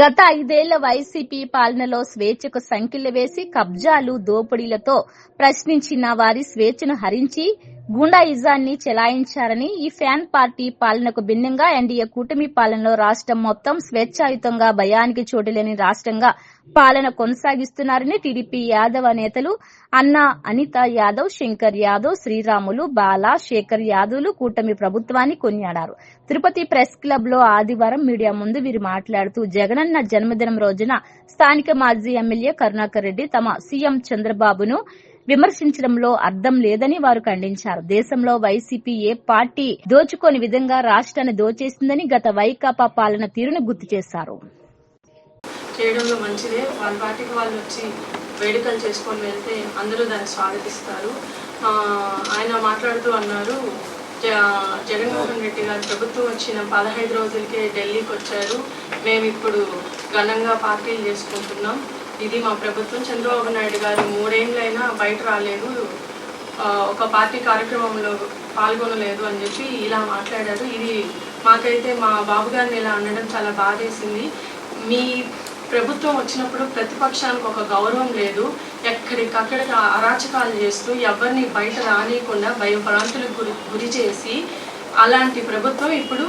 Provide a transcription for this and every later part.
గత 5 ఏళ్ల వైసీపీ పాలనలో స్వేచ్ఛకు సంకెళ్లు వేసి కబ్జాలు, దోపిడీలతో ప్రశ్నించిన వారి స్వేచ్ఛను హరించి గూండాయిజాన్ని చెలాయించారని, ఈ ఫ్యాన్ పార్టీ పాలనకు భిన్నంగా ఎన్డీఏ కూటమి పాలనలో రాష్ట్రం మొత్తం స్వేచ్ఛాయుతంగా భయానికి చోటులేని రాష్ట్రంగా పాలన కొనసాగిస్తున్నారని టీడీపీ యాదవ నేతలు అన్నా అనిత యాదవ్, శంకర్ యాదవ్, శ్రీరాములు, బాలా, శేఖర్ యాదవ్లు కూటమి ప్రభుత్వాన్ని కొనియాడారు. తిరుపతి ప్రెస్ క్లబ్ లో ఆదివారం మీడియా ముందు వీరు మాట్లాడుతూ జగనన్న జన్మదినం రోజున స్థానిక మాజీ ఎమ్మెల్యే కరుణాకర్ రెడ్డి తమ సీఎం చంద్రబాబును విమర్శించడంలో అర్థం లేదని వారు ఖండించారు. దేశంలో వైసీపీ ఏ పార్టీ దోచుకోని విధంగా రాష్ట్రాన్ని దోచేసిందని గత వైకాపా పాలన తీరును గుర్తు చేశారు. చేయడంలో మంచిదే. వాళ్ళ పార్టీకి వాళ్ళు వచ్చి వేడుకలు చేసుకొని వెళ్తే అందరూ దాన్ని స్వాగతిస్తారు. ఆయన మాట్లాడుతూ అన్నారు, జగన్మోహన్ రెడ్డి గారు ప్రభుత్వం వచ్చిన 15 రోజులకే ఢిల్లీకి వచ్చారు, మేము ఇప్పుడు ఘనంగా పార్టీలు చేసుకుంటున్నాం, ఇది మా ప్రభుత్వం. చంద్రబాబు నాయుడు గారు 3 ఏళ్ళైనా బయట రాలేదు, ఒక పార్టీ కార్యక్రమంలో పాల్గొనలేదు అని చెప్పి ఇలా మాట్లాడారు. ఇది మాకైతే మా బాబు గారిని ఇలా అనడం చాలా బాధేసింది. మీ ప్రభుత్వం వచ్చినప్పుడు ప్రతిపక్షానికి ఒక గౌరవం లేదు, ఎక్కడికక్కడ అరాచకాలు చేస్తూ ఎవరిని బయట రానియకుండా భయభ్రాంతులకు గురి చేసి అలాంటి ప్రభుత్వం ఇప్పుడు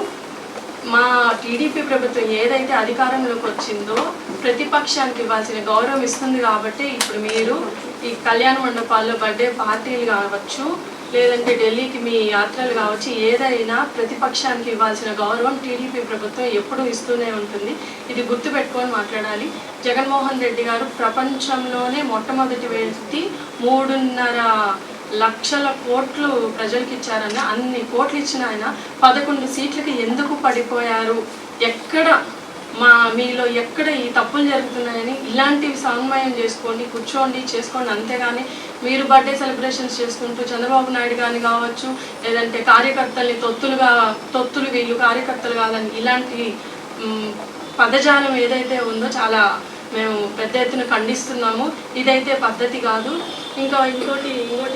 మా టీడీపీ ప్రభుత్వం ఏదైతే అధికారంలోకి వచ్చిందో ప్రతిపక్షానికి ఇవ్వాల్సిన గౌరవం ఇస్తుంది. కాబట్టి ఇప్పుడు మీరు ఈ కళ్యాణ మండపాల్లో బర్త్డే పార్టీలు కావచ్చు, లేదంటే ఢిల్లీకి మీ యాత్రలు కావచ్చు, ఏదైనా ప్రతిపక్షానికి ఇవ్వాల్సిన గౌరవం టీడీపీ ప్రభుత్వం ఎప్పుడూ ఇస్తూనే ఉంటుంది. ఇది గుర్తుపెట్టుకొని మాట్లాడాలి. జగన్మోహన్ రెడ్డి గారు ప్రపంచంలోనే మొట్టమొదటి వ్యక్తి 3.5 లక్షల కోట్లు ప్రజలకు ఇచ్చారన్న, అన్ని కోట్లు ఇచ్చిన ఆయన 11 సీట్లకి ఎందుకు పడిపోయారు? మీలో ఎక్కడ ఈ తప్పులు జరుగుతున్నాయని ఇలాంటివి సమన్వయం చేసుకోండి, అంతేగాని మీరు బర్త్డే సెలబ్రేషన్స్ చేసుకుంటూ చంద్రబాబు నాయుడు గారిని కావచ్చు, లేదంటే కార్యకర్తల్ని తొత్తులు వీళ్ళు కార్యకర్తలు కాదని ఇలాంటి పదజాలం ఏదైతే ఉందో చాలా మేము పెద్ద ఎత్తున ఖండిస్తున్నాము. ఇదైతే పద్ధతి కాదు. ఇంకోటి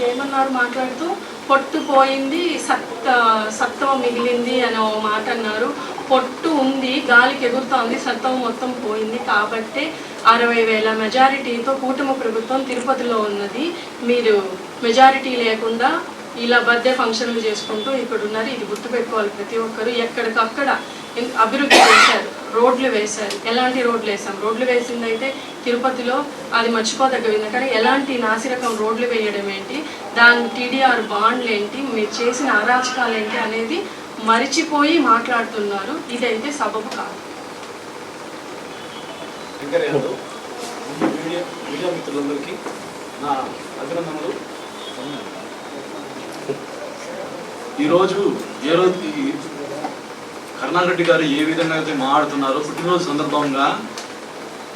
ఏమన్నారు మాట్లాడుతూ, పొట్టు పోయింది సత్వం మిగిలింది అని ఓ మాట అన్నారు. పొట్టు ఉంది, గాలికి ఎగురుతోంది, సత్వం మొత్తం పోయింది. కాబట్టి 60,000 మెజారిటీతో కూటమి ప్రభుత్వం తిరుపతిలో ఉన్నది. మీరు మెజారిటీ లేకుండా ఇలా బర్త్డే ఫంక్షన్లు చేసుకుంటూ ఇక్కడ ఉన్నారు. ఇది గుర్తుపెట్టుకోవాలి ప్రతి ఒక్కరు. ఎక్కడికక్కడ అభివృద్ధి చేశారు, రోడ్లు వేశారు. ఎలాంటి రోడ్లు వేసాం? రోడ్లు వేసిందైతే తిరుపతిలో అది మర్చిపోదగ్గవింది. కానీ ఎలాంటి నాసిరకం రోడ్లు వేయడం ఏంటి, దాని టీడీఆర్ బాండ్లు ఏంటి, మీరు చేసిన అరాచకాలు ఏంటి అనేది మరిచిపోయి మాట్లాడుతున్నారు. ఇదైతే సబబు కాదు. మిత్రులందరికీ నా అభినందనలు. ఈరోజు కరుణాకర్ రెడ్డి గారు ఏ విధంగా అయితే మాట్లాడుతున్నారో, పుట్టినరోజు సందర్భంగా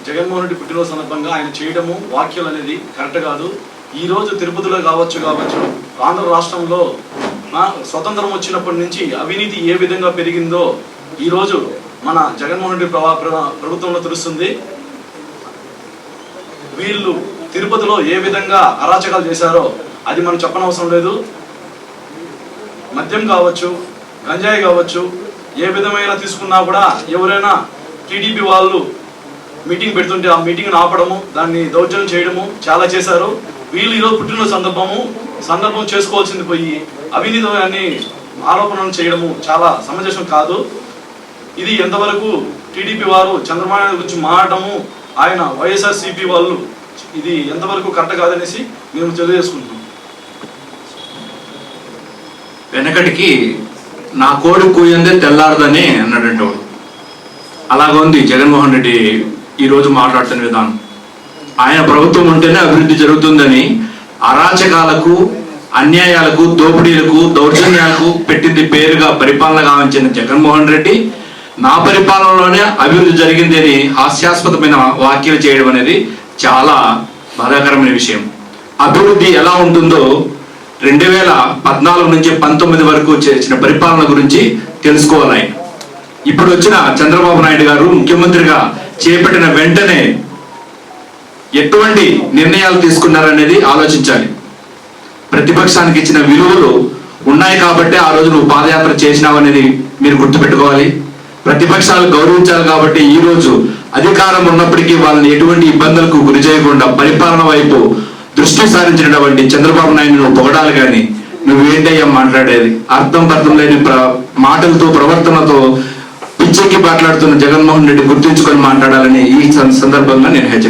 జగన్మోహన్ రెడ్డి పుట్టినరోజు సందర్భంగా ఆయన చేయడము వాక్యాలు అనేది కరెక్ట్ కాదు. ఈరోజు తిరుపతిలో కావచ్చు ఆంధ్ర రాష్ట్రంలో స్వతంత్రం వచ్చినప్పటి నుంచి అవినీతి ఏ విధంగా పెరిగిందో ఈరోజు మన జగన్మోహన్ రెడ్డి ప్రభుత్వంలో తెలుస్తుంది. వీళ్ళు తిరుపతిలో ఏ విధంగా అరాచకాలు చేశారో అది మనం చెప్పనవసరం లేదు. మద్యం కావచ్చు, గంజాయి కావచ్చు, ఏ విధమైన తీసుకున్నా కూడా ఎవరైనా టీడీపీ వాళ్ళు మీటింగ్ పెడుతుంటే ఆ మీటింగ్ని ఆపడము, దాన్ని దౌర్జన్యం చేయడము చాలా చేశారు. వీళ్ళు ఈరోజు పుట్టినరోజు సందర్భం చేసుకోవాల్సింది పోయి అవినీతి అని ఆరోపణలు చేయడము చాలా సమంజసం కాదు. ఇది ఎంతవరకు టీడీపీ వారు చంద్రబాబు నాయుడు గురించి మాట్లాడము, ఆయన వైఎస్ఆర్సీపీ వాళ్ళు ఇది ఎంతవరకు కరెక్ట్ కాదనేసి మేము తెలియజేసుకుంటున్నాం. వెనకటికి నా కోడి కూయందే తెల్లారదని అన్నాడంటే అలాగ ఉంది జగన్మోహన్ రెడ్డి ఈరోజు మాట్లాడుతున్న విధానం. ఆయన ప్రభుత్వం ఉంటేనే అభివృద్ధి జరుగుతుందని అరాచకాలకు, అన్యాయాలకు, దోపిడీలకు, దౌర్జన్యాలకు పెట్టింది పేరుగా పరిపాలన గావించిన జగన్మోహన్ రెడ్డి నా పరిపాలనలోనే అభివృద్ధి జరిగింది అని హాస్యాస్పదమైన వ్యాఖ్యలు చేయడం అనేది చాలా బాధాకరమైన విషయం. అభివృద్ధి ఎలా ఉంటుందో 2014 నుంచి 19 వరకు చేసిన పరిపాలన గురించి తెలుసుకోవాలి. ఇప్పుడు వచ్చిన చంద్రబాబు నాయుడు గారు ముఖ్యమంత్రిగా చేపట్టిన వెంటనే ఎటువంటి నిర్ణయాలు తీసుకున్నారనేది ఆలోచించాలి. ప్రతిపక్షానికి ఇచ్చిన విలువలు ఉన్నాయి కాబట్టి ఆ రోజు నువ్వు పాదయాత్ర చేసినావు అనేది మీరు గుర్తుపెట్టుకోవాలి. ప్రతిపక్షాలు గౌరవించాలి కాబట్టి ఈ రోజు అధికారం ఉన్నప్పటికీ వాళ్ళని ఎటువంటి ఇబ్బందులకు గురి చేయకుండా పరిపాలన వైపు దృష్టి సారించినటువంటి చంద్రబాబు నాయుడు నువ్వు పొగడాలి కానీ నువ్వేంటయ్యా మాట్లాడేది? అర్థం లేని మాటలతో ప్రవర్తనతో పిచ్చెక్కి మాట్లాడుతున్న జగన్మోహన్ రెడ్డి గుర్తుంచుకొని మాట్లాడాలని ఈ సందర్భంగా నేను హెచ్చరిస్తున్నాను.